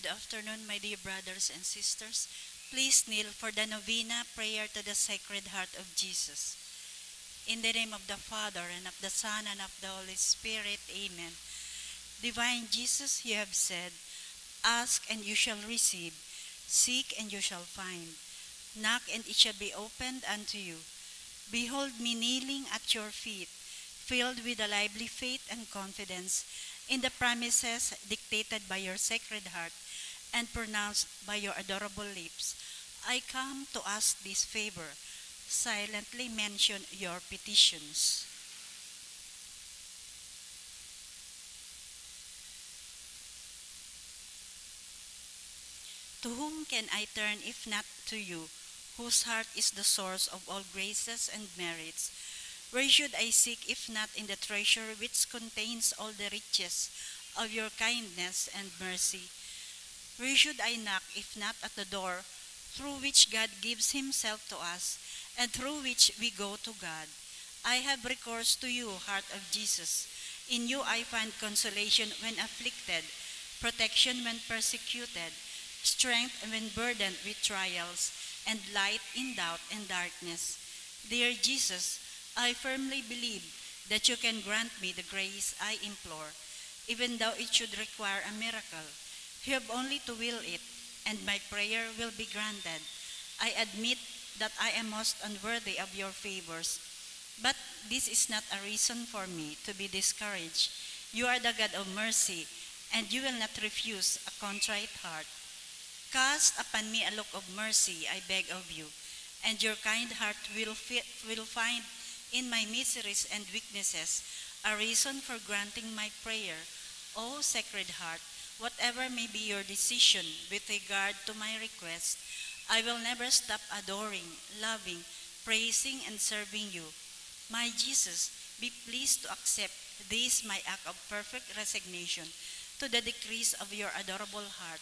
Good afternoon, my dear brothers and sisters. Please kneel for the novena prayer to the Sacred Heart of Jesus. In the name of the Father, and of the Son, and of the Holy Spirit, Amen. Divine Jesus, you have said, ask and you shall receive, seek and you shall find, knock and it shall be opened unto you. Behold me kneeling at your feet, filled with a lively faith and confidence in the promises dictated by your Sacred Heart and pronounced by your adorable lips. I come to ask this favor. Silently mention your petitions. To whom can I turn if not to you, whose heart is the source of all graces and merits? Where should I seek if not in the treasure which contains all the riches of your kindness and mercy? Where should I knock if not at the door through which God gives himself to us and through which we go to God? I have recourse to you, Heart of Jesus. In you I find consolation when afflicted, protection when persecuted, strength when burdened with trials, and light in doubt and darkness. Dear Jesus, I firmly believe that you can grant me the grace I implore, even though it should require a miracle. You have only to will it, and my prayer will be granted. I admit that I am most unworthy of your favors, but this is not a reason for me to be discouraged. You are the God of mercy, and you will not refuse a contrite heart. Cast upon me a look of mercy, I beg of you, and your kind heart will find in my miseries and weaknesses a reason for granting my prayer. O Sacred Heart, whatever may be your decision with regard to my request, I will never stop adoring, loving, praising, and serving you. My Jesus, be pleased to accept this my act of perfect resignation to the decrees of your adorable heart,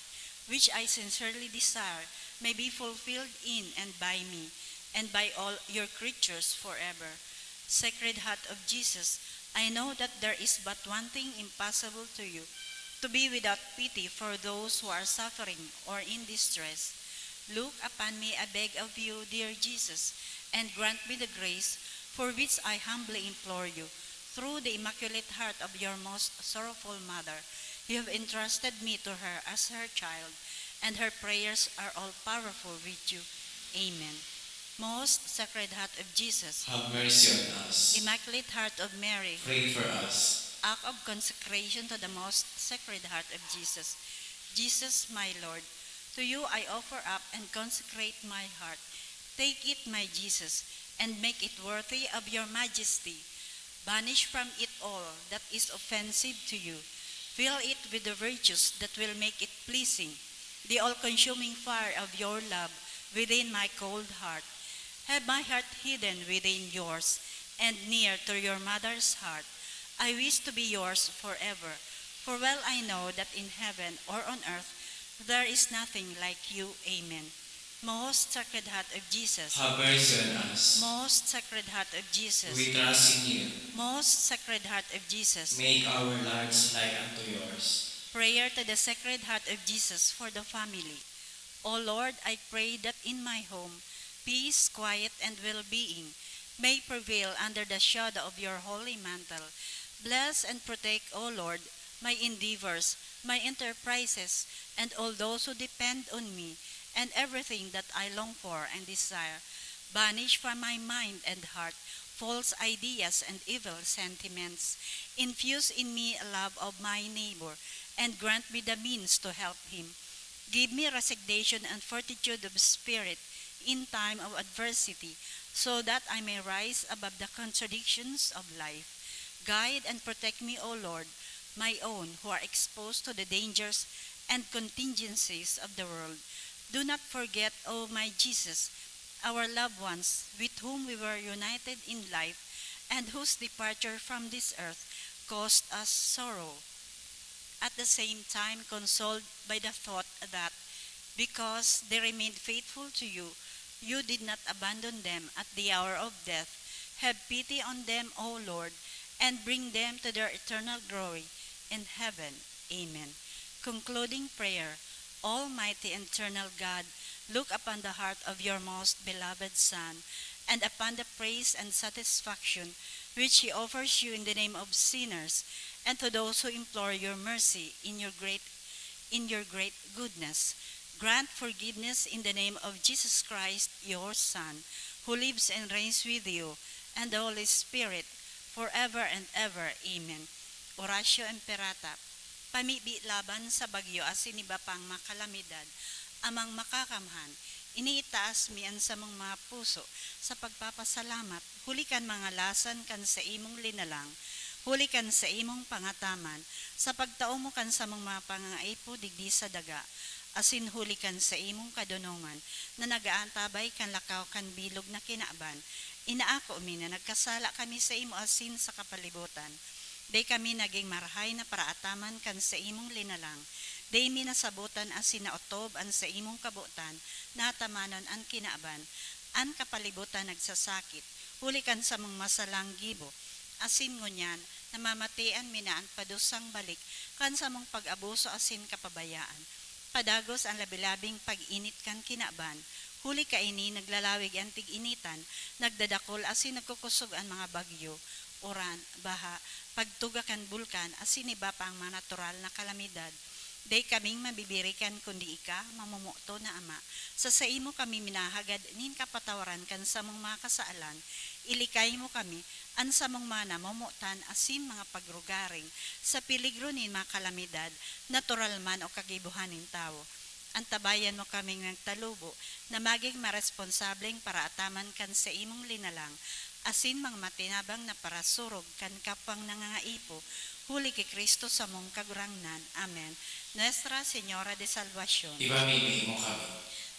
which I sincerely desire may be fulfilled in and by me, and by all your creatures forever. Sacred Heart of Jesus, I know that there is but one thing impossible to you, to be without pity for those who are suffering or in distress. Look upon me, I beg of you, dear Jesus, and grant me the grace for which I humbly implore you. Through the Immaculate Heart of your most sorrowful mother, you have entrusted me to her as her child, and her prayers are all powerful with you. Amen. Most Sacred Heart of Jesus, have mercy on us. Immaculate Heart of Mary, Pray for us. act of consecration to the Most Sacred Heart of Jesus. Jesus, my Lord, to you I offer up and consecrate my heart. Take it, my Jesus, and make it worthy of your majesty. Banish from it all that is offensive to you. Fill it with the virtues that will make it pleasing, the all-consuming fire of your love within my cold heart. Have my heart hidden within yours and near to your mother's heart. I wish to be yours forever, for well I know that in heaven or on earth there is nothing like you. Amen. Most Sacred Heart of Jesus, Have mercy on us. Most Sacred Heart of Jesus, We trust in you. Most Sacred Heart of Jesus, Make our lives like unto yours. prayer to the Sacred Heart of Jesus for the family. O Lord, I pray that in my home, peace, quiet, and well-being may prevail under the shadow of your holy mantle. Bless and protect, O Lord, my endeavors, my enterprises, and all those who depend on me, and everything that I long for and desire. Banish from my mind and heart false ideas and evil sentiments. Infuse in me a love of my neighbor, and grant me the means to help him. Give me resignation and fortitude of spirit in time of adversity, so that I may rise above the contradictions of life. Guide and protect me, O Lord, my own, who are exposed to the dangers and contingencies of the world. Do not forget, O my Jesus, our loved ones with whom we were united in life and whose departure from this earth caused us sorrow. At the same time, consoled by the thought that because they remained faithful to you, you did not abandon them at the hour of death. Have pity on them, O Lord, and bring them to their eternal glory in heaven. Amen. Concluding prayer. Almighty and eternal God, look upon the heart of your most beloved Son, and upon the praise and satisfaction which he offers you in the name of sinners, and to those who implore your mercy in your great goodness. Grant forgiveness in the name of Jesus Christ, your Son, who lives and reigns with you, and the Holy Spirit, forever and ever. Amen. Oratio Imperata, pamibi laban sa bagyo asin iba pang makalamidad, amang makakamhan, iniitaas mian sa mga puso sa pagpapasalamat, hulikan mga lasan kan sa imong linalang, hulikan sa imong pangataman, sa pagtao mo kan sa mga pangaipo digdi sa daga, asin hulikan sa imong kadunungan, na nagaantabay kan lakaw kan bilog na kinaaban, inaako mi na nagkasala kami sa imo asin sa kapalibutan, day kami naging marahay na paraataman kan sa imong linalang, day mi nasabutan asin naotob an sa imong kabutan, natamanon an kinaaban, an kapalibutan nagsasakit, hulikan sa mga masalang gibo, asin ngunyan, namamatian minaan padusang balik, kan sa mong pag-abuso asin kapabayaan, padagos ang labilabing pag-init kan kinaaban, huli ka ini naglalawig ang tig-initan, nagdadakol asin nagkukusog ang mga bagyo, uran, baha, pagtuga kan bulkan asin iba pa ang mga natural na kalamidad. Day kaming mabibirikan kundi ika, mamumuto na Ama. Sa imo kami minahagad, nin kapatawaran kan sa mong mga kasaalan, ilikay mo kami, an sa mong mga namumutan asin mga pagrugaring, sa piligro nin mga kalamidad, natural man o kagibuhanin tao. Antabayan mo kaming nagtalubo, na maging maresponsableng para ataman kan sa imong linalang, asin mga matinabang na parasurog kan kapang nangangaipo, huli kay Kristo sa mong kagurangnan. Amen. Nuestra Señora de Salvación. Ipamimig mo kami.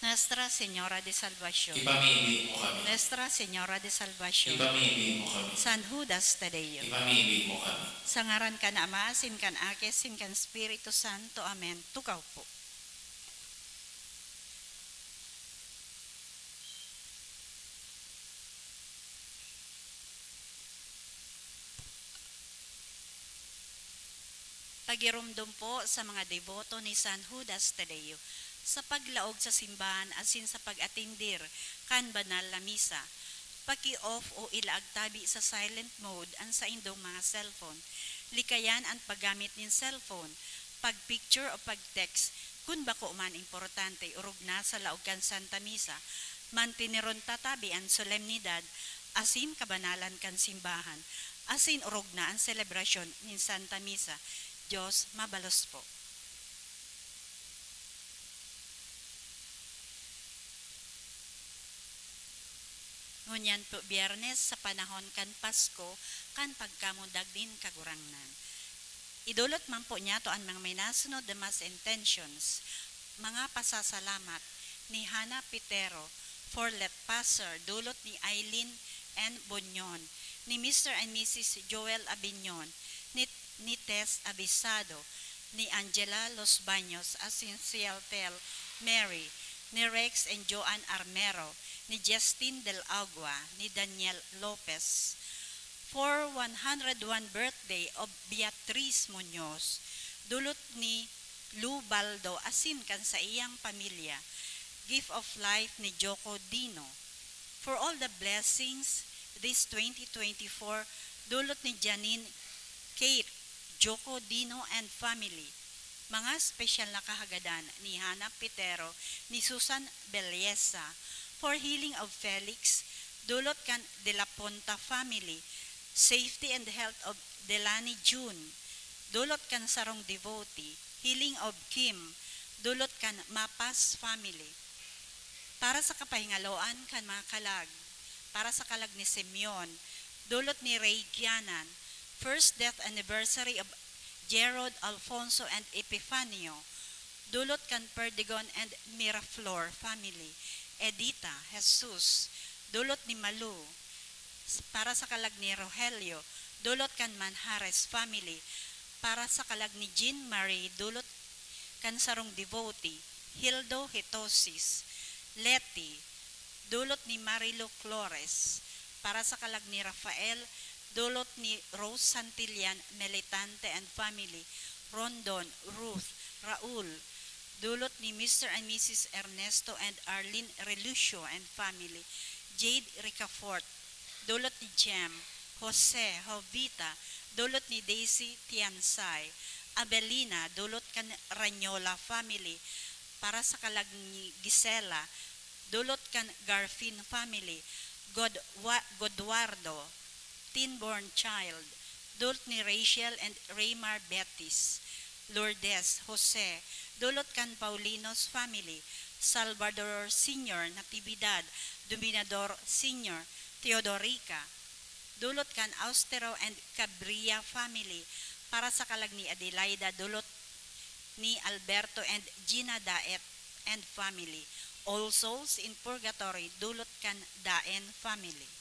Nuestra Señora de Salvación. Ipamimig mo kami. Nuestra Señora de Salvación. Ipamimig mo kami. San Judas Tadeo. Ipamimig mo kami. Sa ngaran ka na Ama, sin kan Ake, sin kan Espiritu Santo. Amen. Tukaw po. Pagirumdum po sa mga deboto ni San Judas Tadeo sa paglaog sa simbahan asin sa pag-atindir kan banal na misa. Paki-off o ilaag tabi sa silent mode ang sa indong mga cellphone. Likayan ang paggamit ng cellphone, pag-picture o pag-text kun bako man importante urog na sa laog kan Santa Misa. Mantiniron tatabi ang solemnidad asin kabanalan kan simbahan. Asin urog na ang selebrasyon ng Santa Misa. Diyos mabalos po. Ngunyan po Biyernes sa panahon kan Pasko, kan pagkamundag din kagurangnan. Idulot man po niya to ang mga may nasunod na mas intentions, mga pasasalamat ni Hana Pitero, for let passer, dulot ni Eileen N. Bonyon, ni Mr. and Mrs. Joel Abinyon, ni Tess Abisado, ni Angela Los Baños, asin Cieltel Mary, ni Rex and Joan Armero, ni Justin Del Agua, ni Daniel Lopez. For 101 birthday of Beatriz Muñoz, dulot ni Lou Baldo, asin kan sa iyang pamilya, gift of life ni Joko Dino. For all the blessings this 2024, dulot ni Janine Kate, Joko Dino and family. Mga special na kahagadan ni Hana Pitero, ni Susan Belleza. For healing of Felix, dulot kan De La Ponta family. Safety and health of Delani June, dulot kan Sarong Devotee. Healing of Kim, dulot kan Mapas family. Para sa kapahingaloan kan mga kalag, para sa kalag ni Simeon, dulot ni Ray Gianan. First death anniversary of Gerald Alfonso and Epifanio, dulot kan Perdigon and Miraflor family. Edita Jesus, dulot ni Malu. Para sa kalag ni Rogelio, dulot kan Manjares family. Para sa kalag ni Jean Marie, dulot kan Sarong Devotee. Hildo Hitosis, Leti, dulot ni Marilo Flores. Para sa kalag ni Rafael, dulot ni Rose Santillan, Militante and family. Rondon, Ruth, Raul. dulot ni Mr. and Mrs. Ernesto and Arlene Relucio and family, Jade Ricafort, dulot ni Jem, Jose Jovita, dulot ni Daisy Tiansay, Abelina, dulot kan Ranyola family, para sa kalag ni Gisela, dulot kan Garfin family, Godwardo, teen-born child, dulot ni Rachel and Raymar Betis, Lourdes Jose, dulot kan Paulinos family, Salvador Sr. Natividad, Dominador Sr. Teodorica, dulot kan Austero and Cabria family, para sa kalag ni Adelaida, dulot ni Alberto and Gina Daet and family, All Souls in Purgatory, dulot kan Daen family.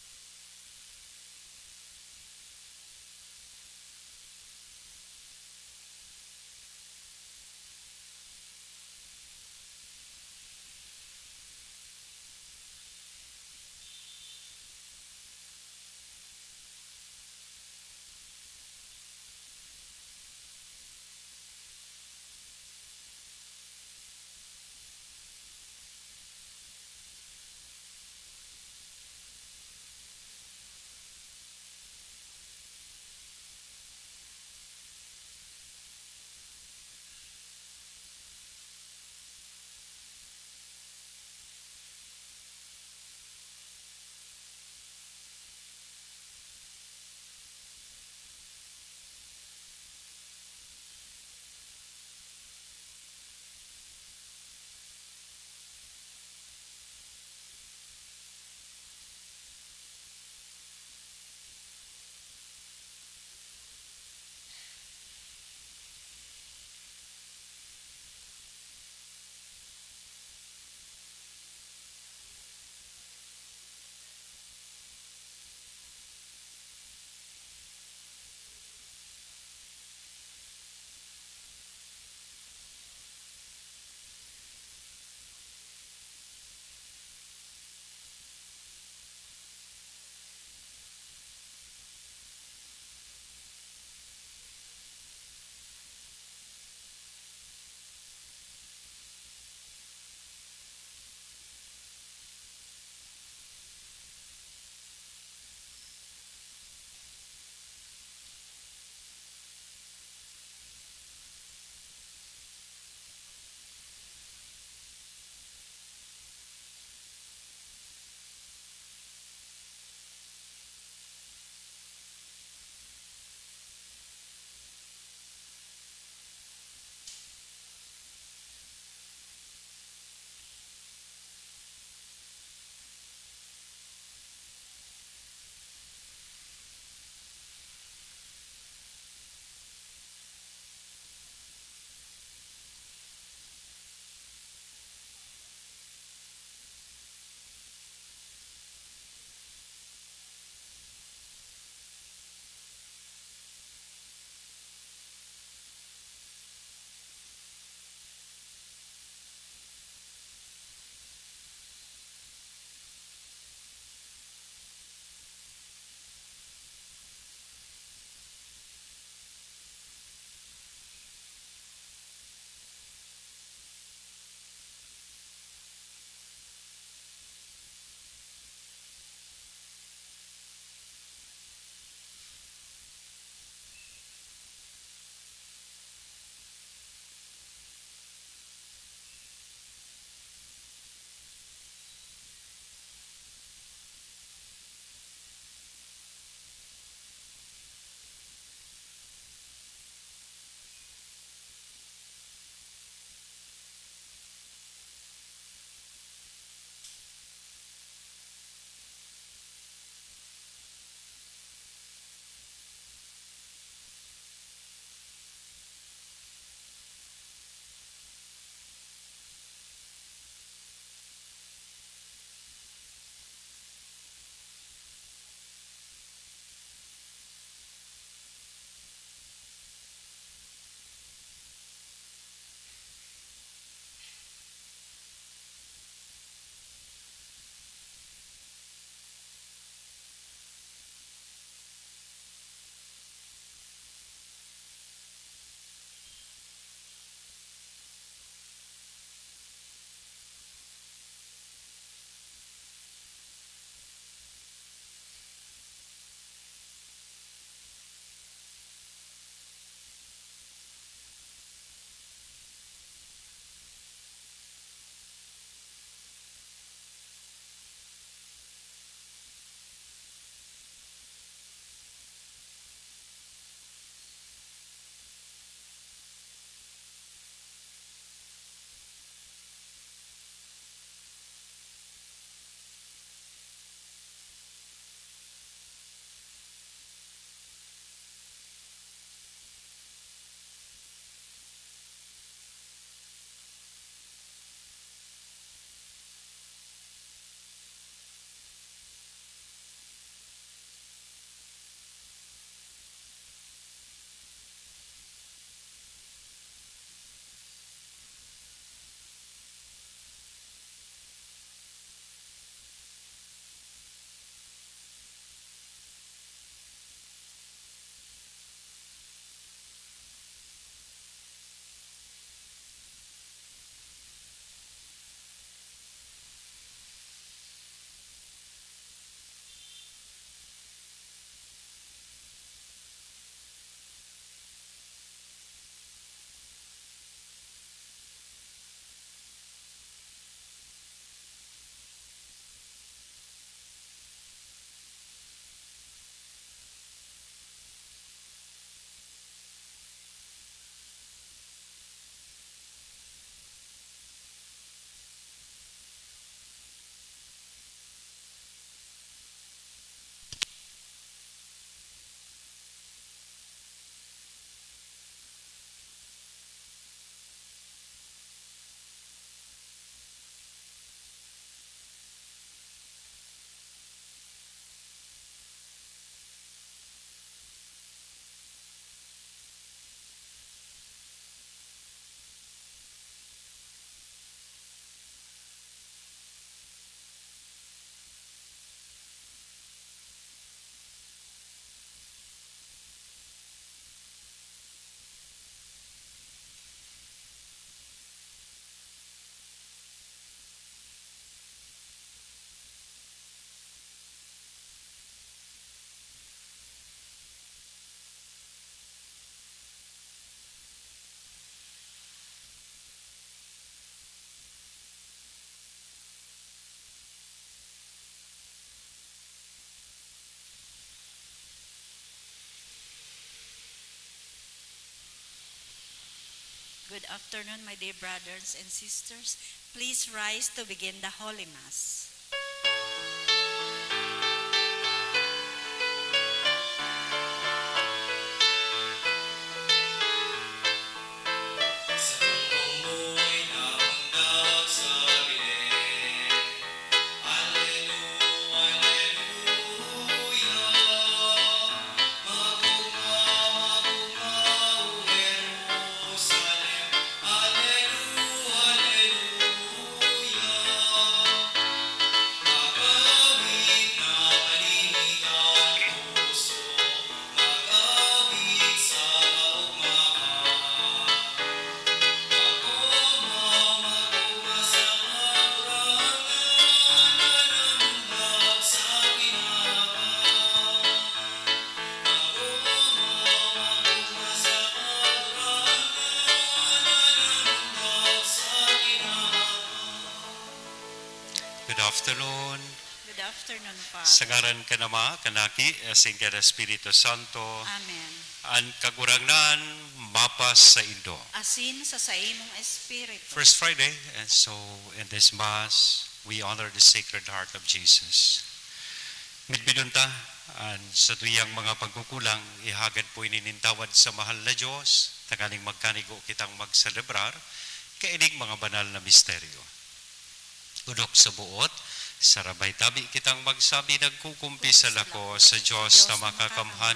Good afternoon, my dear brothers and sisters. Please rise to begin the Holy Mass. Sa tungkong buhay na mundag sa gilid. Alleluia, Alleluia. Magugma, magugma, O Jerusalem. Alleluia, Alleluia. Magawit na kalinigan puso, magawit sa kaugmahan. Magugma sa kaburangan, nananambag sa kinaban. Magugma sa kaburangan, nananambag sa kinaban. Good afternoon. Good afternoon, Father. Sa ngaran ka nama, kanaki, asing ka na Espiritu Santo, Amen. ang kagurangnan, mapas sa Indo. Asin sa imong espiritu. First Friday, and so in this Mass, we honor the Sacred Heart of Jesus. Midbidunta, and sa tuyang mga pagkukulang, ihagad po ininintawad sa mahal na Diyos, takaling magkanigo kitang magselebrar, kaining mga banal na misteryo. Udok sa buot, sarabay tabi kitang magsabi nagkukumpi sa lako sa Diyos na makakamhan,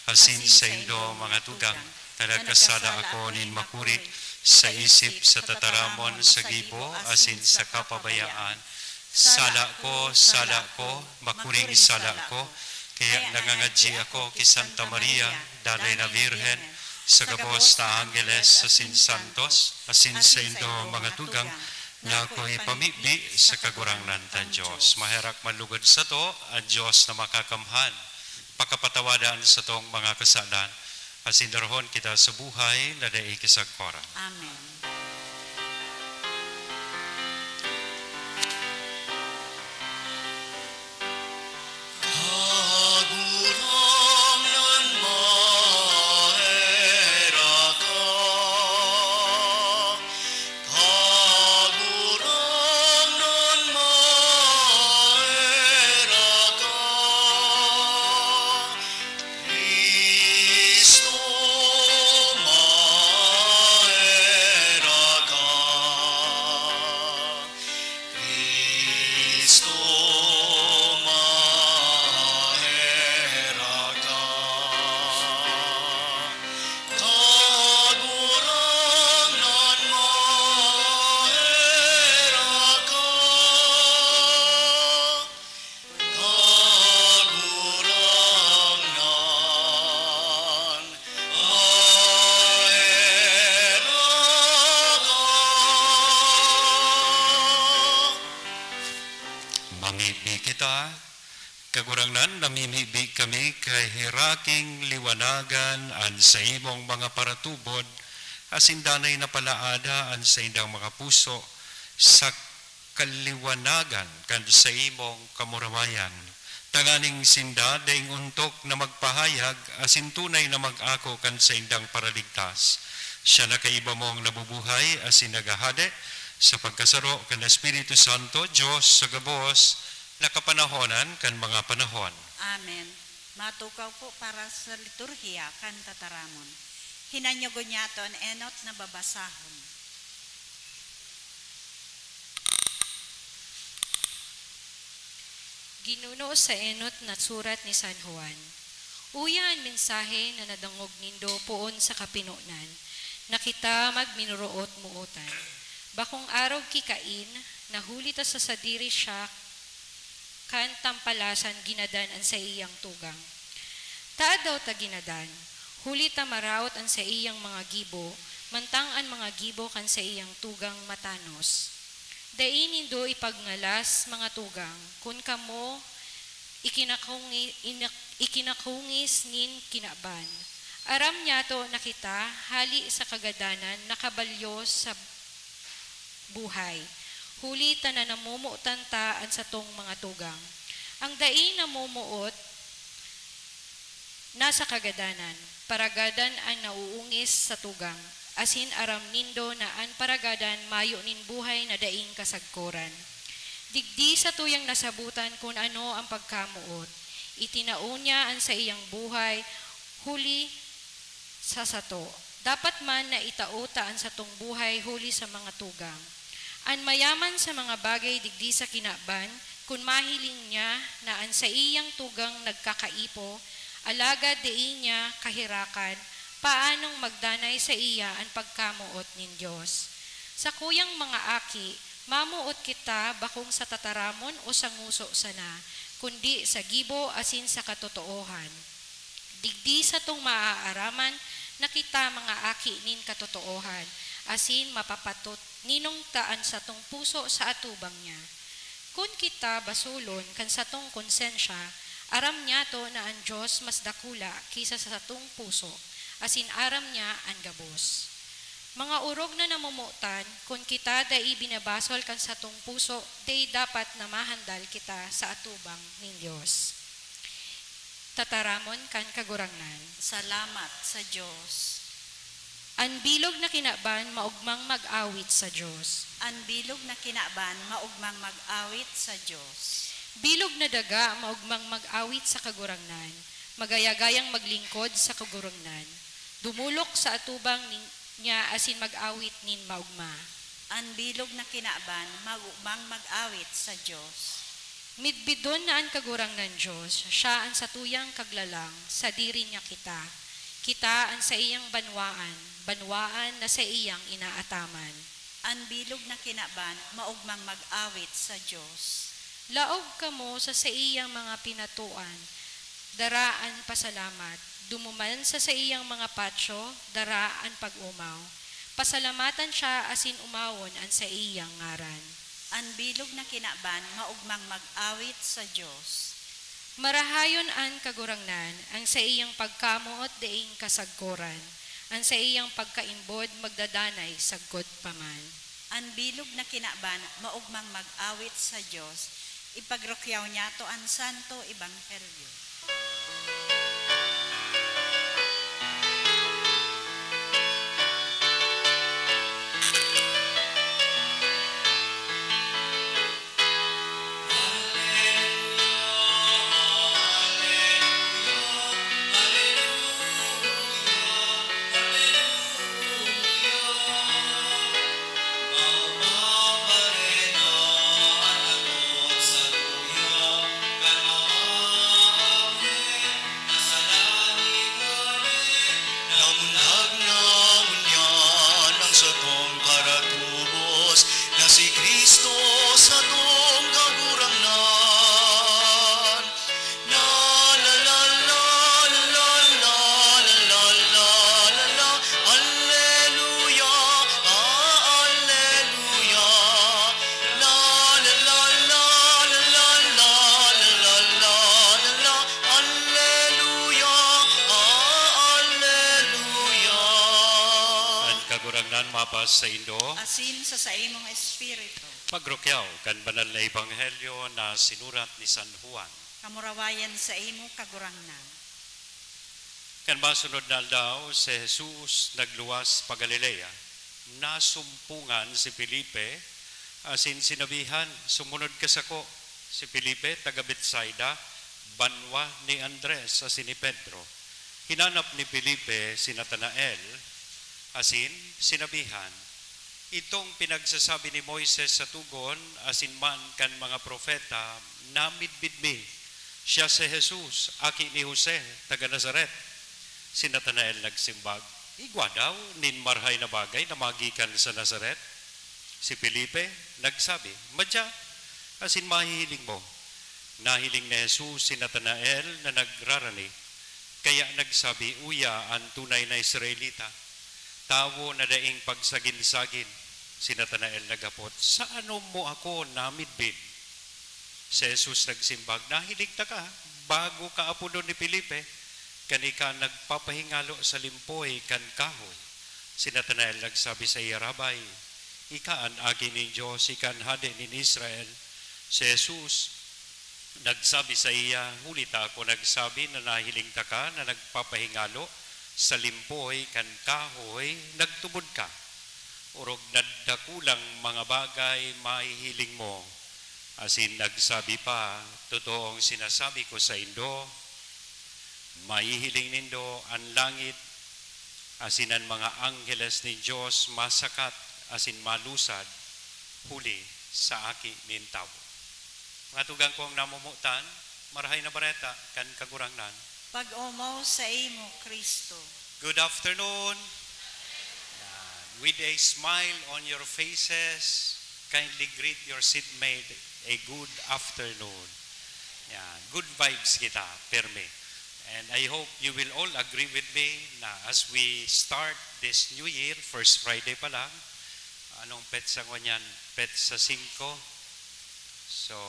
asin sa Indo mga tugang, talagkasada ako nin makuri, sa isip, sa tataramon, sa gibo, asin sa kapabayaan. Sala ko, makuring sala ko, kaya nangangadji ako kay Santa Maria, Dalay na Virgen, sa gabos na Angeles, asin santos, asin sa Indo mga tugang, na ako'y pamibi sa kagurangnan ta Diyos. Maherak malugod sa to, ang Diyos na makakamhan. Pakapatawadan sa tong mga kasalan. Asindarhon kita sa buhay na daig kisagkora. Amen. Kagurangnan mahera ka, kagurangnan mahera ka, Kristo mahera ka, Kristo mahera ka, kagurangnan mahera ka, kagurangnan mahera ka. Mamibi kita, kagurangnan namimibi kami kay hiraking liwanagan an sa imong mga paratubod, asindanay na palaada an sa indang mga puso, sa kaliwanagan kan sa imong kamuramayan. Tanganing sinda daing untok na magpahayag, asin tunay na mag-ako kan sa indang paraligtas. Siya na kaiba mong nabubuhay, asin nagahade, sa pagkasaro kan Espiritu Santo, Diyos sa gabos, nakapanahonan kan mga panahon. Amen. Matukaw po para sa liturhiya kan tataramon. Hinanyogo niyaton enot na babasahon. Ginuno sa enot na surat ni San Juan. Uya ang mensahe na nadangog nindo poon sa kapinunan, na kita magminuroot muutan. Bakong araw kikain, nahuli ta sa sadiri siya, kan tampalasan ginadan ang sa iyang tugang. Taad daw ta ginadan, huli ta maraot ang sa iyang mga gibo, mantang ang mga gibo kan sa iyang tugang matanos. Dainindo ipagngalas mga tugang, kun kamo ikinakungis nin kinaban. Aram niya to na kita, hali sa kagadanan, nakabalyo sa buhay. Huli ta na namumuotan taan sa tong mga tugang. Ang dai namumuot, nasa kagadanan, paragadan ang nauungis sa tugang. asin aram nindo na an paragadan mayo nin buhay na daing kasagkoran. Digdi sa tuyang nasabutan kung ano ang pagkamuot. Itinaon niya ang sa iyang buhay, huli sa sato. Dapat man na itauta ang satong buhay huli sa mga tugang. An mayaman sa mga bagay digdi sa kinaban, kung mahiling niya na an sa iyang tugang nagkakaipo, alagad diin niya kahirakan, paanong magdanay sa iya ang pagkamuot nin Diyos. Sa kuyang mga aki, mamuot kita bakong sa tataramon o sa nguso sana, kundi sa gibo asin sa katotoohan. Digdi sa tong maaaraman na kita mga aki nin katotoohan, asin mapapatot ninong taan sa tong puso sa atubang niya. Kung kita basulon kan sa tong konsensya, aram niya to na ang Diyos mas dakula kisa sa tong puso, asin aram niya ang gabos. Mga urog na namumutan, kung kita dai binabasol kan sa tong puso, dai dapat na mahandal kita sa atubang nin Diyos. Tataramon kan kagurangnan. Salamat sa Diyos. Ang bilog na kinaban, maugmang mag-awit sa Diyos. Ang bilog na kinaban, maugmang mag-awit sa Diyos. Bilog na daga, maugmang mag-awit sa kagurangnan. Magayagayang maglingkod sa kagurangnan. Dumulok sa atubang niya asin mag-awit nin maugma. Ang bilog na kinaban, maugmang mag-awit sa Diyos. Midbidon na ang kagurangnan Diyos, siya ang satuyang kaglalang, sa diri niya kita. Kita ang sa iyang banwaan na sa iyang inaataman. Ang bilog na kinaban, maugmang mag-awit sa Diyos. Laog kamo sa iyang mga pinatuan, daraan pasalamat, dumuman sa iyang mga patsyo, daraan pag-umaw. Pasalamatan siya asin umawon ang sa iyang ngaran. Ang bilog na kinaban, maugmang mag-awit sa Diyos. Marahayon ang kagurangnan, ang sa iyang pagkamuot daing kasagkoran, ang sa iyang pagkaimbod magdadanay saggod paman. Ang bilog na kinaban, maugmang mag-awit sa Diyos. Ipagrokyaw niya to ang Santo Ebanghelyo. Namunhag na unyan ang satong paratubos na si Kristo sa tong kagurangnan. Na la la la la la la la la la la la Alleluia, Alleluia. La la la la la la la la la la la Alleluia, Alleluia. Ang kagurangnan mapas sa Indo, Asin sa imong espiritu. pagrokyaw kan banal na ebanghelyo na sinurat ni San Juan. Kamurawayan sa imong kagurangnan. Kan masunod na aldaw, si Jesus nagluwas pa Galilea. Nasumpungan si Felipe, asin sinabihan, sumunod ka sako. Si Felipe, taga Betsaida, banwa ni Andres, asin ni Pedro. Hinanap ni Felipe si Natanael, asin sinabihan, itong pinagsasabi ni Moises sa tugon, asin man kan mga propeta, namidbidmi. Siya si Jesus, aki ni Jose, taga Nazaret. Si Natanael nagsimbag, igwa daw, nin marhay na bagay na magikan sa Nazaret. Si Felipe nagsabi, madya, asin mahihiling mo. Nahiling ni Jesus si Natanael na nagrarani, kaya nagsabi, uya ang tunay na Israelita. Tawo na daing pagsagin-sagin. Si Natanael nagapot, sa ano mo ako namidbid? Si Jesus nagsimbag, nahilig ta ka, bago ka apuno ni Felipe, kanika nagpapahingalo sa limpoy kan kahoy. Si Natanael nagsabi sa iya, Rabay, ika ang agi ni Diyos, ika ang hadi ni Israel. Si Jesus nagsabi sa iya, hulita ako nagsabi na nahiling ta ka na nagpapahingalo sa limpoy kan kahoy nagtubod ka. Urog nadakulang mga bagay mahihiling mo. Asin nagsabi pa, totoong sinasabi ko sa indo, mahihiling nindo ang langit, asin ang mga angheles ni Diyos masakat, asin malusad, huli sa aki nin tao. Mga tugang kong namumutan, marahay na bareta, kan kagurangnan. Pag-umaw sa imo, Kristo. Good afternoon. With a smile on your faces, kindly greet your seatmate a good afternoon. Yan. Good vibes kita, perme. And I hope you will all agree with me na as we start this new year, first Friday pa lang, anong petsa ko niyan? Petsa 5. So,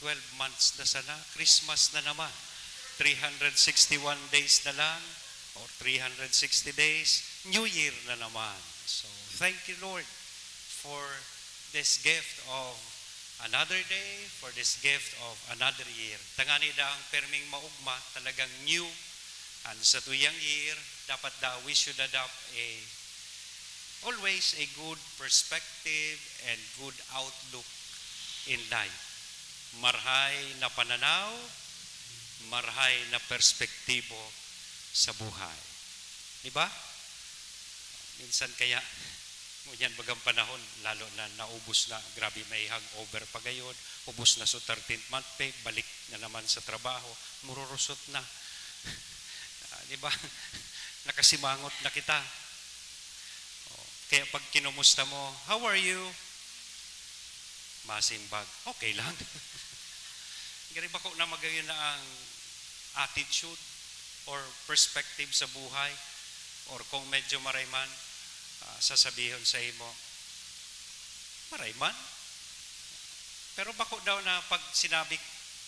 12 months na sana, Christmas na naman. 361 days na lang, or 360 days, New Year na naman. So, thank you, Lord, for this gift of another day, for this gift of another year. Tangani da ang perming maugma, talagang new. And sa tuyang year, dapat we should adopt always a good perspective and good outlook in life. Marhay na pananaw, marhay na perspektibo sa buhay. Diba? Minsan kaya, ngunyan bagang panahon, lalo na naubos na, grabe may hangover pa gayon, ubos na sa 13th month pay, balik na naman sa trabaho, mururusot na. Diba? Nakasimangot na kita. Kaya pag kinumusta mo, how are you? Masimbag, okay lang. Gari ba ko na magayon na ang attitude or perspective sa buhay, or kung medyo marayman, sasabihin sa imo, marayman? Pero bako daw na pag sinabi,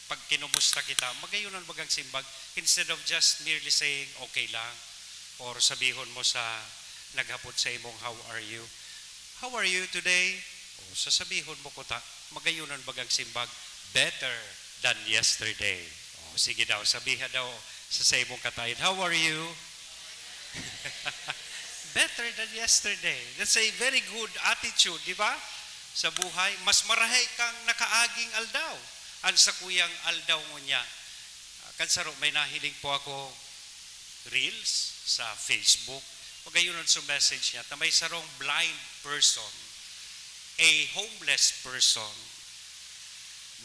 pag kinumusta kita, magayunan bagang simbag, instead of just merely saying, okay lang, or sabihon mo sa naghapot sa imong, how are you? How are you today? O sasabihon mo ko ta, magayunan bagang simbag, better than yesterday. O sige daw, sabihan daw sa imong katayin, how are you? Better than yesterday. That's a very good attitude, di ba? Sa buhay, mas marahay kang nakaaging aldaw. Ang sa kuyang aldaw mo niya. Kansaro, may nahiling po ako reels sa Facebook. Pagayunan sa message niya, na may sarong blind person, a homeless person,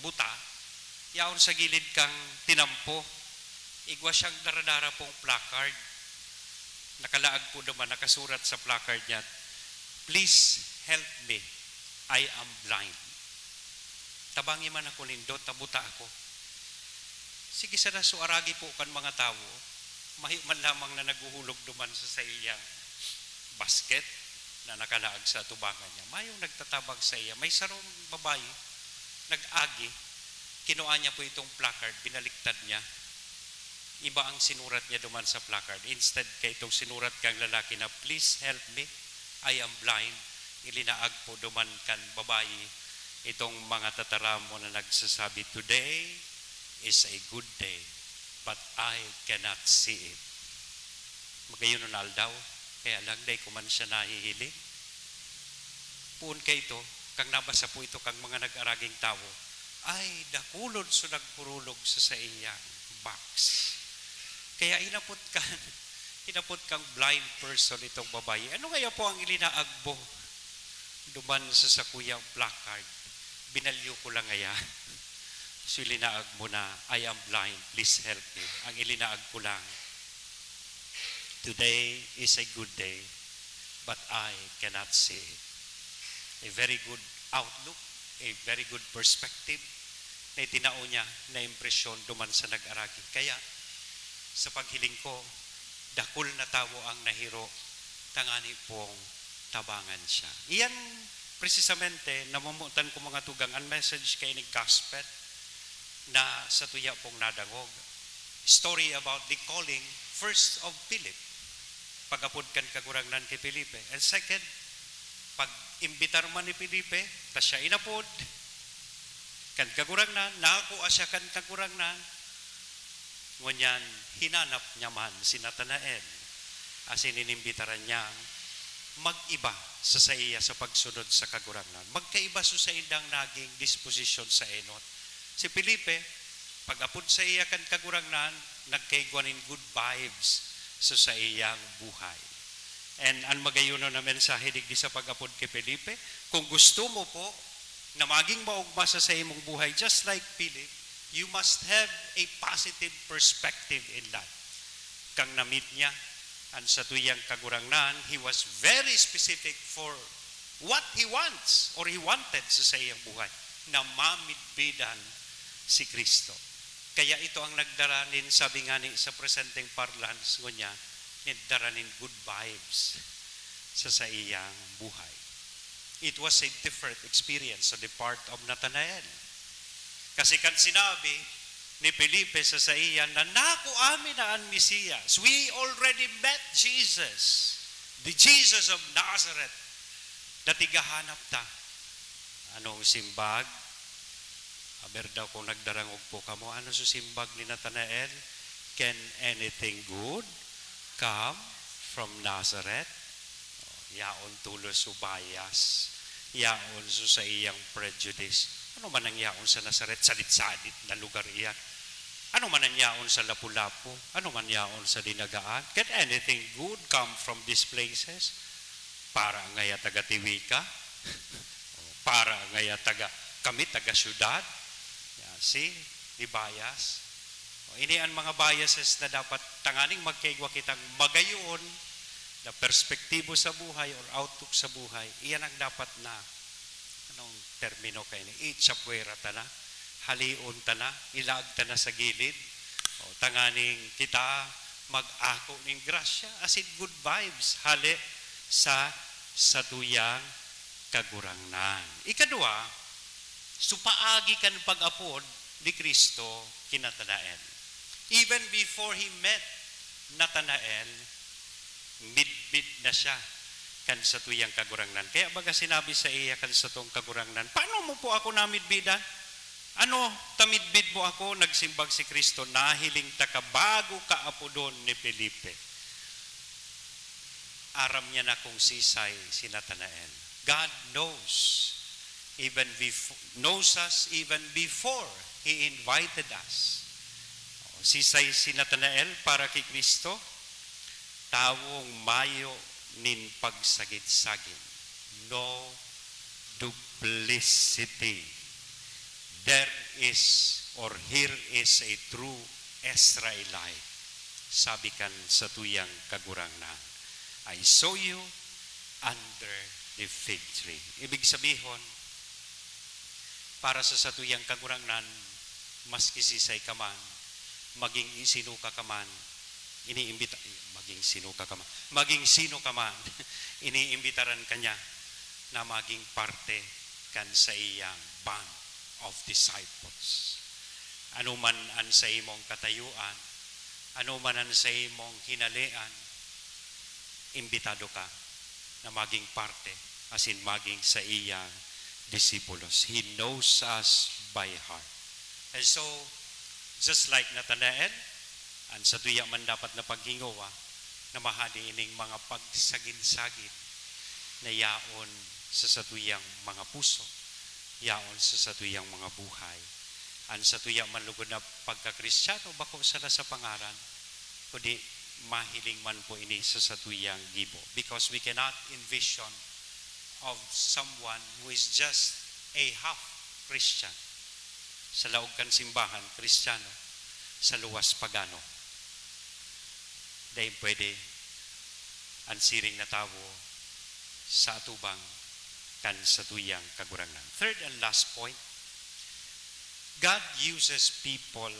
buta, yaon sa gilid kang tinampo, igwa siyang daradara pong placard. Nakalaag po naman, nakasurat sa placard niya, please help me, I am blind. Tabangi man ako lindot, tabuta ako. Sige sana, suaragi po kan mga tao, man lamang na naguhulog duman sa iyang basket na nakalaag sa tubangan niya. Mayong nagtatabag sa iya, may sarong babae, nag-agi, kinuha niya po itong placard, binaliktad niya. Iba ang sinurat niya duman sa placard. Instead kay itong sinurat kang lalaki na, please help me, I am blind. Ilinaag po duman kan babae itong mga tataramo na nagsasabi, today is a good day, but I cannot see it. Magayon na aldaw, kaya lang day kuman siya nahihiling. Puun kay ito, kang nabasa po ito kang mga nag-araging tao, ay dakulod so nagpurulog sa iyang box. Kaya inapot kang blind person itong babae. Ano kaya po ang ilinaagbo? Duman sa sakuyang placard. Binalyo ko lang ngaya. So ilinaag mo na, I am blind, please help me. Ang ilinaag ko lang, today is a good day, but I cannot see it. A very good outlook, a very good perspective na itinao niya na impresyon duman sa nag-aragi. Kaya, sa paghiling ko, dakul na tao ang nahiro, tangani pong tabangan siya. Iyan, precisamente, namumutan ko mga tugang, ang message kay ni gospel na sa tuya pong nadangog. Story about the calling, first of Philip. Pagapod kan kagurangnan kay Felipe. And second, pag imbitar man ni Felipe, ta siya inapod, kan kagurangnan, nakakuha siya kan kagurangnan, ngunyan, hinanap niya man si Nathanael. as inimbitaran niya mag-iba sa iya sa pagsunod sa kagurangnan. Magkaiba sa indang naging disposisyon sa enot. Si Felipe, pag-apod sa iya kan kagurangnan, nagkaigwanin good vibes sa iyang buhay. And ang magayuno na mensahe digdi sa pag-apod kay Felipe, kung gusto mo po na maging maugma sa imong buhay, just like Philip, you must have a positive perspective in life. Kang na-meet niya, ang sa tuyang kagurangnan, he was very specific for what he wants or he wanted sa iyang buhay, na mamidbidan si Kristo. Kaya ito ang nagdaranin, sabi nga ni sa presenting parlance ko niya, nagdaranin good vibes sa iyang buhay. It was a different experience on the part of Nathanael. Kasi kan sinabi ni Felipe sa iya na naku amin na ang Mesiyas. We already met Jesus, the Jesus of Nazareth. Datigahanap ta. Anong simbag? Aber daw kung nagdarangog po kamo, ano sa simbag ni Nathanael? Can anything good come from Nazareth? Yaon tulos sa bias. Yaon sa iyang prejudice. Ano man ang yaon sa Nazaret? Salit-salit na lugar iyan. Ano man ang yaon sa Lapu-Lapu? Ano man yaon sa Dinagaan? Can anything good come from these places? Para ngaya taga-Tiwika? Para ngaya kami taga-syudad? See? Di bias. Ini ang mga biases na dapat tanganing magkaigwa kitang magayon na perspektibo sa buhay or outlook sa buhay. Iyan ang dapat na anong termino kayo ni? Ichapwera ta na, halion ta na, ilag ta na sa gilid. Tanganing kita mag-ako ng grasya, as in good vibes, hali sa tuyang kagurangnan. Ikadua, supaagi kan pag-apod ni Kristo kina Nathanael. Even before he met Nathanael, midbid na siya kan sa tuyang kagurangnan. Kaya baga sinabi sa iya kan sa tong kagurangnan, paano mo po ako namidbidan? Ano, tamidbid mo ako, nagsimbag si Kristo, nahiling taka bago kaapodon ni Felipe. Aram niya na kung sisay si Nathanael. God knows us even before He invited us. Sisay si Nathanael para kay Kristo, tawong mayo nin pagsagit-sagin. No duplicity. There is or here is a true Israelite. Sabi kan sa tuyang kagurangnan, I saw you under the fig tree. Ibig sabihin, para sa satuyang kagurangnan, maski sisay ka man, maging isinuka ka man, maging sino ka man, iniimbitaran kanya na maging parte kan sa iyang band of disciples. Ano man ang sa imong katayuan, ano man ang sa imong hinalian, imbitado ka na maging parte, as in maging sa iyang disciples. He knows us by heart. And so, just like Nathanael, ang sa tuya man dapat na paghingawa, na mahali ining mga pagsagin-sagin na yaon sa satuyang mga puso, yaon sa satuyang mga buhay. Ang satuya man lugod na pagkakristyano, bako sana sa pangaran, kundi mahiling man po ini sa satuyang gibo. Because we cannot envision of someone who is just a half Christian. Sa laog kan simbahan, Kristiyano, sa luwas pagano. Dahil pwede ang siring na tawo sa atubang kan sa tuyang kagurangan. Third and last point, God uses people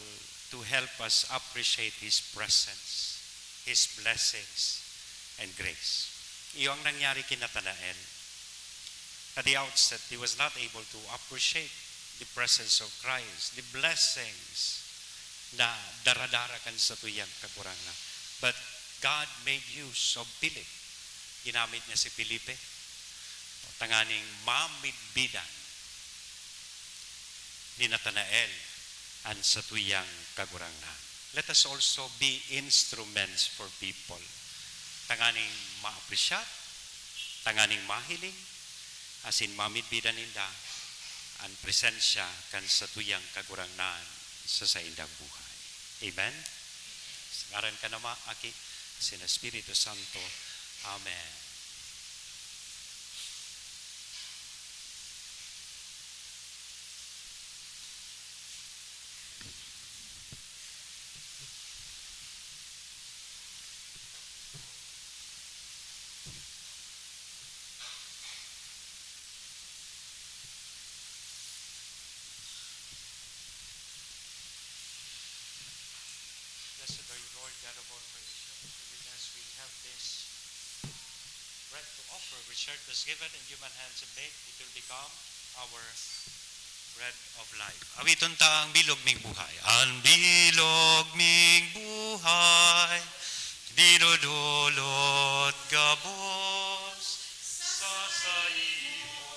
to help us appreciate His presence, His blessings, and grace. Iyo ang nangyari kina Nathanael. At the outset, he was not able to appreciate the presence of Christ, the blessings na daradara kan sa tuyang kagurangan. But God made use of Philip. Ginamit niya si Felipe. Tanganing mamidbidan ni Nathanael ang sa tuyang kagurangan. Let us also be instruments for people tanganing maapresyat, tanganing mahiling, asin mamidbidan ninda ang presensya kan sa tuyang kagurangnan sa indang buhay. Amen? Sa ngaran ka nama, aki, sin Espiritu Santo. Amen. Blessed are you, Lord, God of all creation. Even as we have this bread to offer, which earth was given and human hands have made, it will become our bread of life. Awiton ta ang bilog ming buhay. Ang bilog ming buhay, dinudulot gabos sa saimo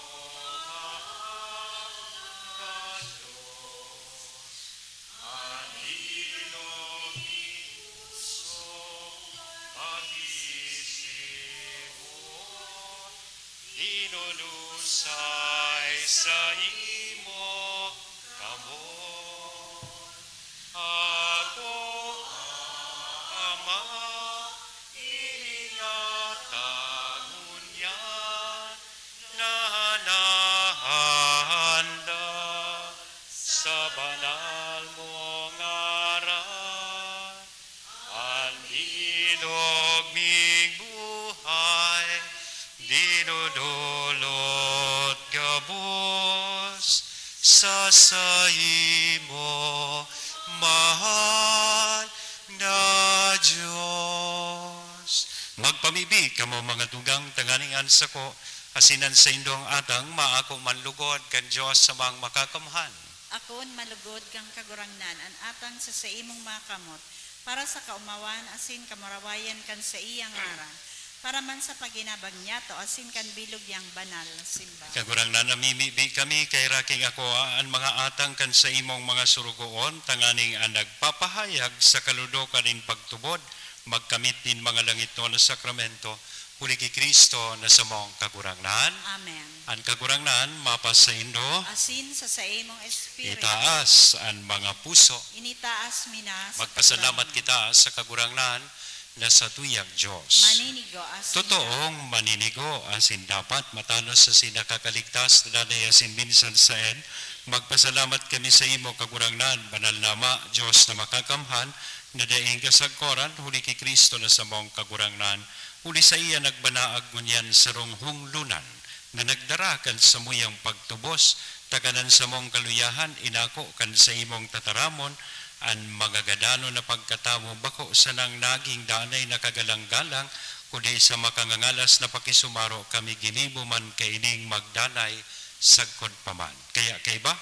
mahal na Diyos. Ang bilog ming puso, pag-isip mo, dinulusay sa imo kamot. Ako, Ama, iningatan ngunyan na nahanda sa banal mong ngaran. Ang bilog ming buhay, dinudulot gabos sa saimo mahal na Diyos. Magpamibig kamo mga dugang tanganing ansa ko, asinan sa indong atang maako manlugod kan Diyos sa mga makakamhan. Akon malugod kang kagurangnan an atang sa imong makamot para sa kaumawan asin kamarawayan kan sa iyang ngaran. Para man sa paginabag niya to asin kan bilog yang banal simba. Kagurang na namimibi kami kay raking ako ang mga atang kan sa imong mga surugoon tanganing ang nagpapahayag sa kaludokan in pagtubod magkamit din mga langit no na sakramento huli kay Kristo na sa mong kagurangnan. Amen. Ang kagurangnan mapas sa indo Asin sa imong espiritu. itaas ang mga puso. Initaas mina sa Magpasalamat kita sa kagurangnan na sa tuyang Diyos. maninigo asin. Totoong maninigo asin dapat matanos sa sinakakaligtas na danay asin minsan sa magpasalamat kami sa imo kagurangnan, banal nama, Diyos na makakamhan, na daing kasagkoran, huli kay Kristo na sa mong kagurangnan, huli sa iya nagbanaag ngunyan sa ronghung lunan, na nagdarakan sa muyang pagtubos, taganan sa mong kaluyahan, inako kan sa imong tataramon, ang mga gadano na pagkatamo bako sa nang naging danay na kagalang-galang, kundi sa makangangalas na pakisumaro kami ginibo man kaining magdanay sagkod paman. Kaya kay ba,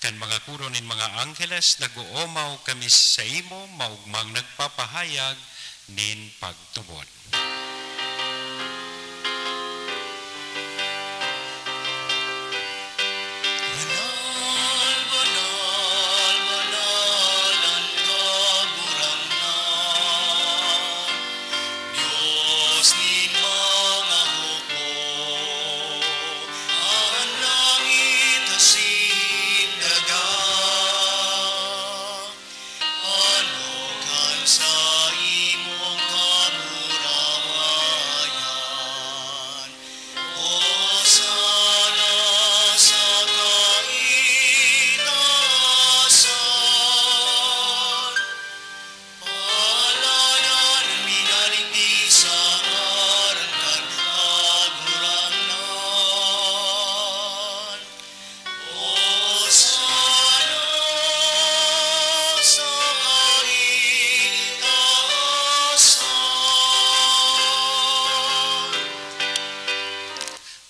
kan mga kuronin mga angheles, nag-uumaw kami sa imo, maugmang nagpapahayag nin pagtubod.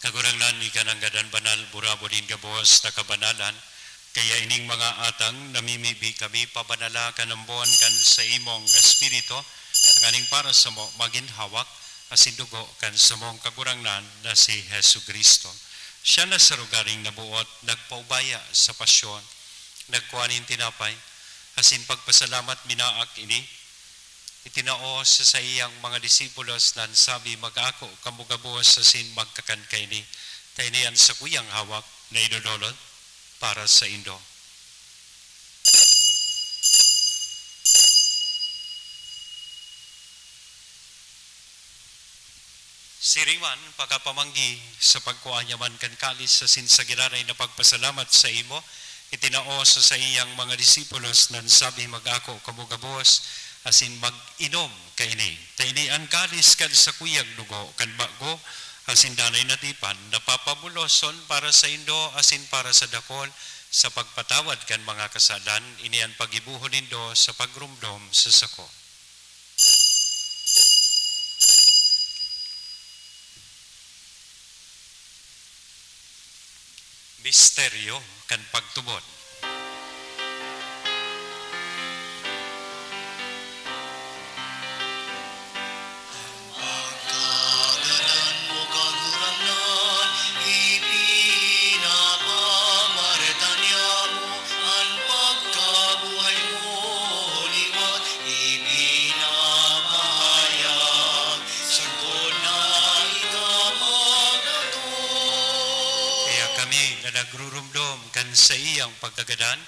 Kagurangnan ni kananggadan banal burabo din gabos na kabanalan, kaya ining mga atang namimibi kami pabanala kanambon kan sa imong espiritu, ang aning para sa mo maginhawak asin dugo kan sa mong kagurangnan na si Hesu Kristo. Siya na sa rugaring nabuot, nagpaubaya sa pasyon, nagkuhanin tinapay, asin pagpasalamat minaak ini, itinao sa iyang mga disipulos nan sabi mag-ako kamugabos asin magkakan kayni. Tainian sa kuyang hawak na idodolot para sa Indo. Siriman, pagkapamanggi sa pagkuanyaman kan kalis sa sinsagiraray na pagpasalamat sa imo, itinao sa iyang mga disipulos nan sabi mag-ako kamugabos asin mag-inom kaini. Tainian kalis kan sa kuyang dugo kan bago asin danay natipan napapabuloson para sa Indo asin para sa dakol sa pagpatawad kan mga kasalan inian pagibuhon nindo sa pagrumdom sa sako. Misteryo kan pagtubod. Pagkagalan mo kagurangnan, ipinapamaretan niya mo ang pagkabuhay mo liwat, ipinamahayag sa na itamag na to. Kaya kami na nagrurumdom kan sa iyang pagkagadan,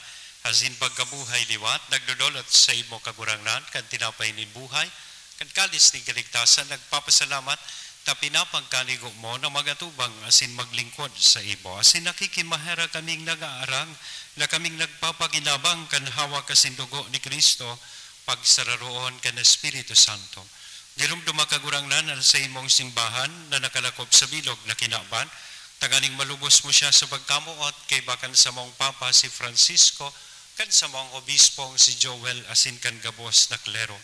asin pagkabuhay liwat, nagdodolot sa imo kagurangnan, kan tinapay ni buhay, kan kalis ni kaligtasan, nagpapasalamat, ta pinapagkaligo mo na magatubang asin maglingkod sa imo. Asin nakikimahera kaming nag-aarang, na kaming nagpapaginabang kan hawak asin dugo ni Kristo, pagsararoon kan Espiritu Santo. Dirumdum makagurangnan sa imong simbahan na nakalakop sa bilog na kinaban, taganing malubos mo siya sa pagkamuot kay bakan sa mong Papa si Francisco, kan sa mong obispong si Joel asin kan gabos na klero.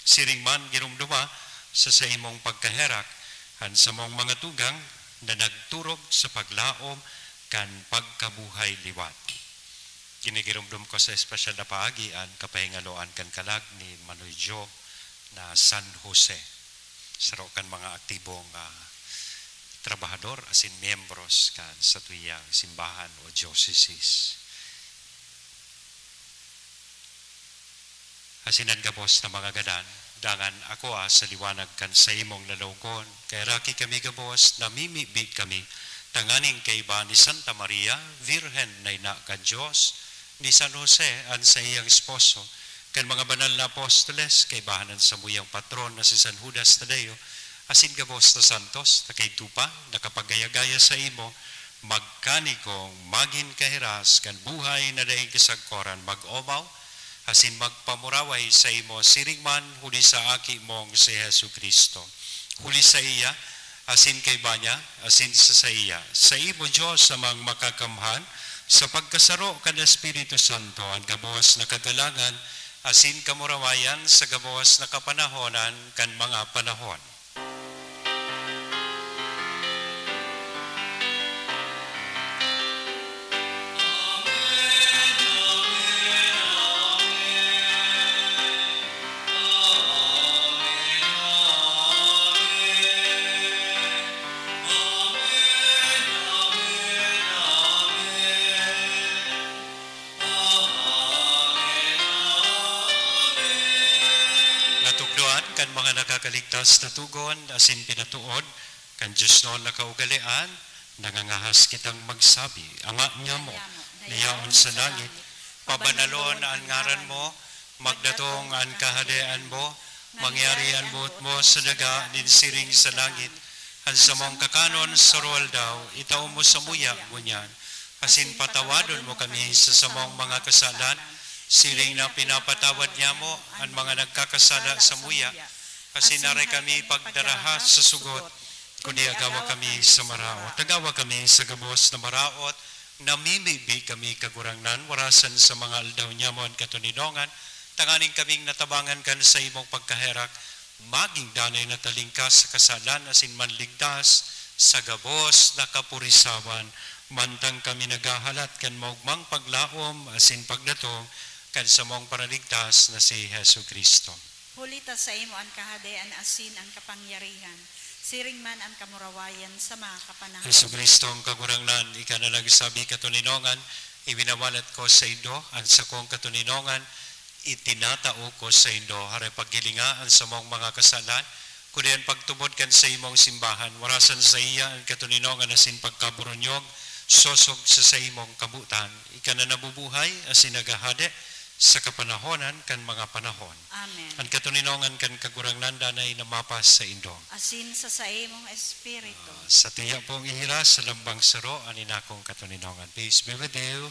Siring man girumduma sa imong pagkaherak, han sa mong mga tugang na nagturog sa paglaom kan pagkabuhay liwat. Ginigirumdum ko sa espesyal na paagian kapahingaloan kan kalag ni Manoy Jo na San Jose. Saro kan mga aktibong trabahador asin miyembros kan sa tuyang simbahan o diocese. Asinan gabos na mga gadan, dangan ako sa liwanag kan sa imong lalawgon, kay raki kami gabos, namimibig kami, tanganing kay ba ni Santa Maria, Virgen na ina kan Diyos, ni San Jose an sa iyang esposo, kan mga banal na apostoles, kay bahanan sa muyang patron na si San Judas Tadeo, asin gabos na santos, na kay tupa, nakapagayagaya sa imo, magkanikong magin kahiras, kan buhay na daing kisagkoran, mag-omaw, asin magpamuraway sa imo sirigman huli sa aki mong si Hesu Kristo. Huli sa iya, asin kay banya, asin sa iya. Sa imo Diyos sa mga makakamhan, sa pagkasaro kan Espiritu Santo, ang gabos na kagalangan, asin kamurawayan sa gabos na kapanahonan kan mga panahon. Kan mga nakakaligtas na tugon, asin pinatuod, kan Diyos noon nakaugalian, nangangahas kitang magsabi, anga niya mo, niyaon sa langit, pabanalon ang ngaran mo, magdatong ang kahadean mo, mangyarian mo sa daga, ninsiring sa langit, ang sa mong kakanon sa rol daw, itaw mo sa muya mo niyan, asin patawadon mo kami sa samong mga kasalan, siling na pinapatawad niya mo ang mga nagkakasala sa muya, kasi naray kami pagdaraha sa sugot, kundi agawa kami sa maraot. Tagawa kami sa gabos na maraot, namimibi kami kagurangnan, warasan sa mga aldaw niya mo ang katuninongan, tanganing kaming natabangan kan sa imong pagkaherak, maging danay na talingkas sa kasalan, asin manligtas sa gabos na kapurisawan, mantang kami nagahalat kan maugmang paglaom, asin pagdatong, kan sa mong paraligtas na si Hesu Kristo. Hulita sa imo ang kahadean asin ang kapangyarihan. Siring man ang kamurawayan sa mga kapanahon. Hesu Kristo ang kagurangnan, ika na nagsabi katuninongan, ibinawalat ko sa ido, ang sa kong katuninongan, itinatao ko sa Indo, haray paghilingaan sa mong mga kasalan, kudian pagtubod kan sa imong simbahan, warasan sa iya ang katuninongan asin pagkaburunyog, sosog sa imong kabutan, ika na nabubuhay asin nagahade sa kapanahonan kan mga panahon. Amen. Ang katuninongan kan kagurangnan danay namapas sa Indo. Asin sa imong espiritu. Sa tiya pong ihira sa lambang saro, anin akong katuninongan. Peace be with you.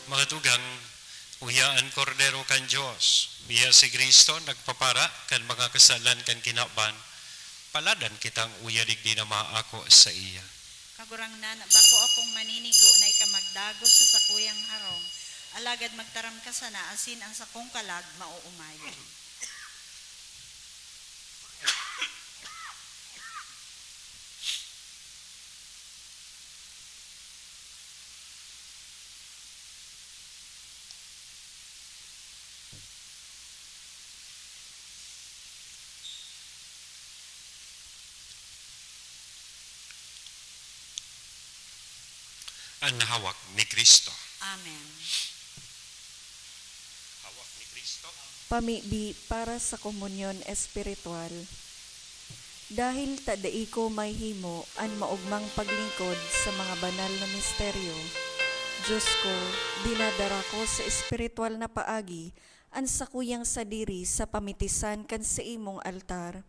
Mga tugang, uyaan kordero kan Diyos, biya si Kristo nagpapara kan mga kasalan kan kinaban, paladan kitang uyadig di na maako sa iya. Kagurangnan, bako akong maninigo na ikamagdago sa sakuyang harong, alagad magtaram ka sana asin ang sakong kalag mauumayo. Ang hawak ni Kristo. Amen. Hawak ni Kristo. Pamibi para sa komunyon espiritual. Dahil tadai ko may himo an maugmang paglingkod sa mga banal na misteryo, Diyos ko, dinadara ko sa espiritual na paagi an sakuyang sadiri sa pamitisan kan sa imong altar.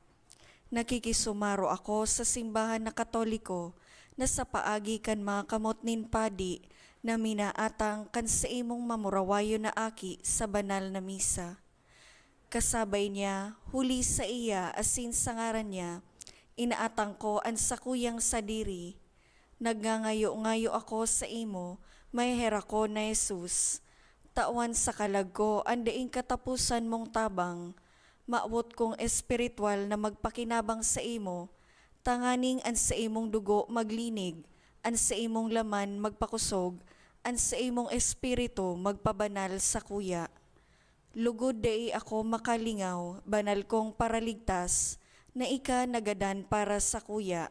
Nakikisumaro ako sa simbahan na Katoliko na sa paagi kan mga kamot nin padi na minaatang kan sa imong mamurawayo na aki sa banal na misa. Kasabay niya, huli sa iya asin sa ngaran niya, inaatang ko ang sakuyang sadiri. Nagngangayo-ngayo ako sa imo, may hera ko na Jesus. Tawan sa kalag ko, andaing katapusan mong tabang, maawot kong espiritual na magpakinabang sa imo, tanganing an sa imong dugo maglinig, an sa imong laman magpakusog, an sa imong espiritu magpabanal sa kuya. Lugod dai ako makalingaw, banal kong paraligtas, na ika nagadan para sa kuya.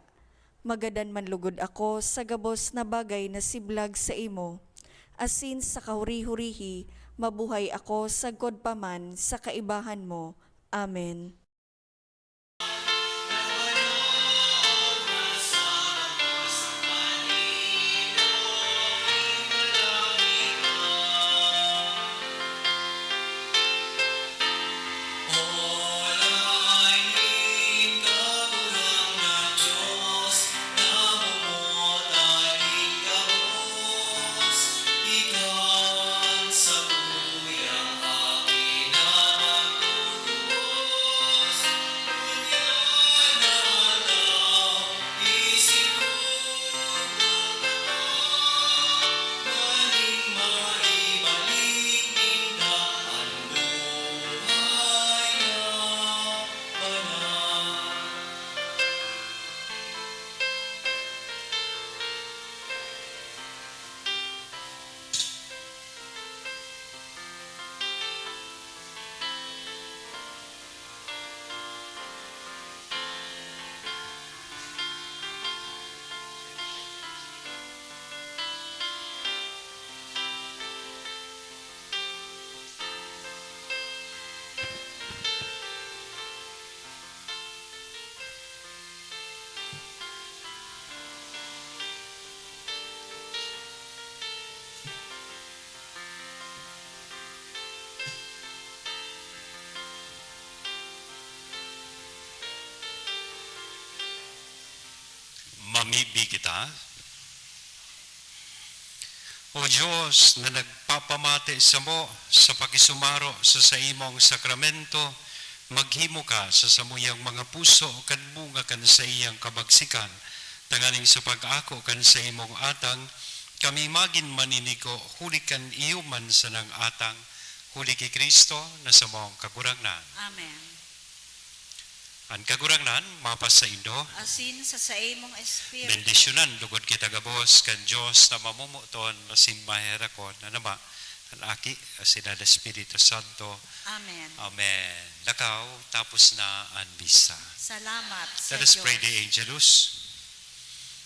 Magadan man lugod ako sa gabos na bagay na siblag sa imo. Asin sa kahuri-hurihi, mabuhay ako sa godpaman sa kaibahan mo. Amen. Ikan sa buyang akin na magtulog. Pamibi kita. O Diyos na nagpapamati sa mo sa pakisumaro sa imong sakramento, maghimo ka sa samuyang mga puso kan bunga kan sa iyang kabagsikan, tanganing sa pag-ako kan sa imong atang, kami magin maninigo, huli kan iyo man sa nang atang, huli kay Kristo na sa mong kagurangnan. Amen. Ang kagurangnan, mapas sa indo, Asin sa imong espiritu. bendisyonan, lugod kita gabos, kan Diyos na mamumuton, asin maherakon, na nama, ang aki, asin ang Espiritu Santo. Amen. Amen. Lakaw, tapos na ang bisa. Salamat sa Let us Diyos. pray the Angelus.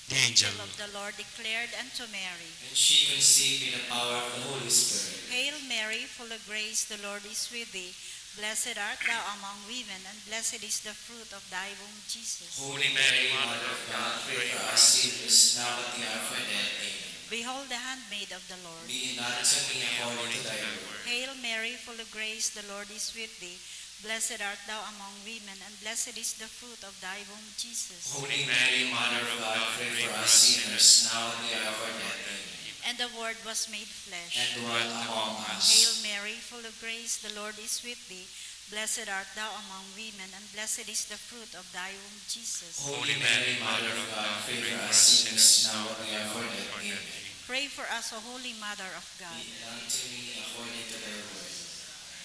The angel Angel of the Lord declared unto Mary, And she conceived in the power of the Holy Spirit. Hail Mary, full of grace, the Lord is with thee. Blessed art thou among women, and blessed is the fruit of thy womb, Jesus. Holy Mary, Mother of God, pray for us sinners, now at the hour of our death. Amen. Behold the handmaid of the Lord. Be it done unto me according to thy word. Hail Mary, full of grace, the Lord is with thee. Blessed art thou among women, and blessed is the fruit of thy womb, Jesus. Holy Mary, Mother of God, pray for us sinners, now at the hour of our death. Amen. And the Word was made flesh. And dwelt among Hail us. Mary, full of grace, the Lord is with thee. Blessed art thou among women, and blessed is the fruit of thy womb, Jesus. Holy Mary, Mother of God, pray for us sinners, now at the hour of our death. Amen. Pray for us, O Holy Mother of God. Be it done to me according to thy word.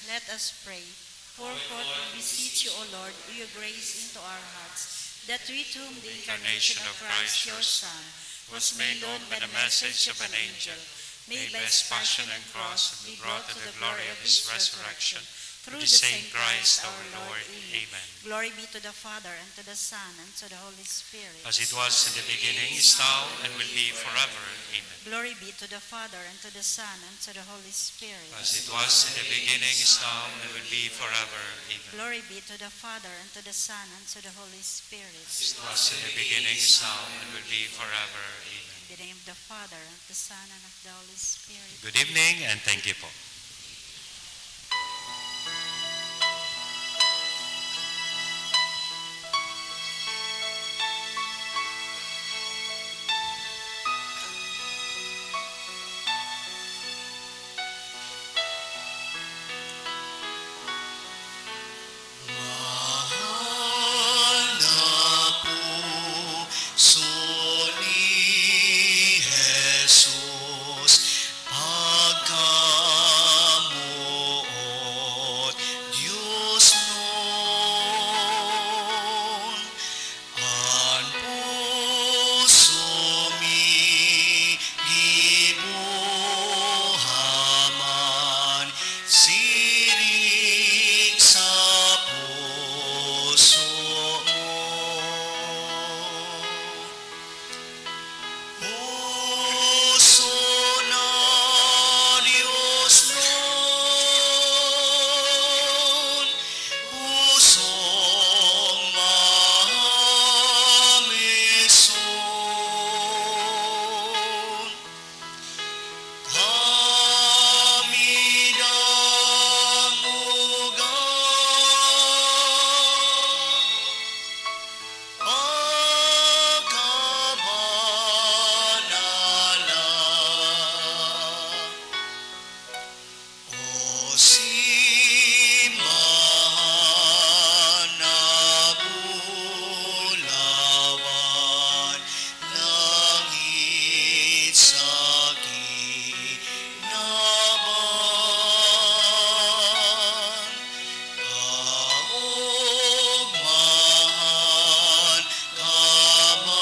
Let us pray. Pour forth, we beseech you, O Lord, your grace into our hearts, that we to whom the incarnation of Christ, your Son, was made known by the message of an angel, may by his passion and cross be brought to the glory of his resurrection. Through the same Christ our Lord. Amen. Glory be to the Father, and to the Son, and to the Holy Spirit. As it was in the beginning, is now, and will be forever. Amen. Glory be to the Father, and to the Son, and to the Holy Spirit. As it was in the beginning, is now, and will be forever. Amen. Glory be to the Father, and to the Son, and to the Holy Spirit. As it was in the beginning, is now, and will be forever. Amen. In the name of the Father, and of the Son, and of the Holy Spirit. Good evening, and thank you po. Mahal na puso ni Jesus, pagkamuot Diyos nun, ang puso mi gibuhaman, siring sa puso mo. Puso na Diyos nun, pusong mamison. Kami pagkabanala, o simbahan na bulawan, langit sa ginaban, kaugmahan, kamanalan,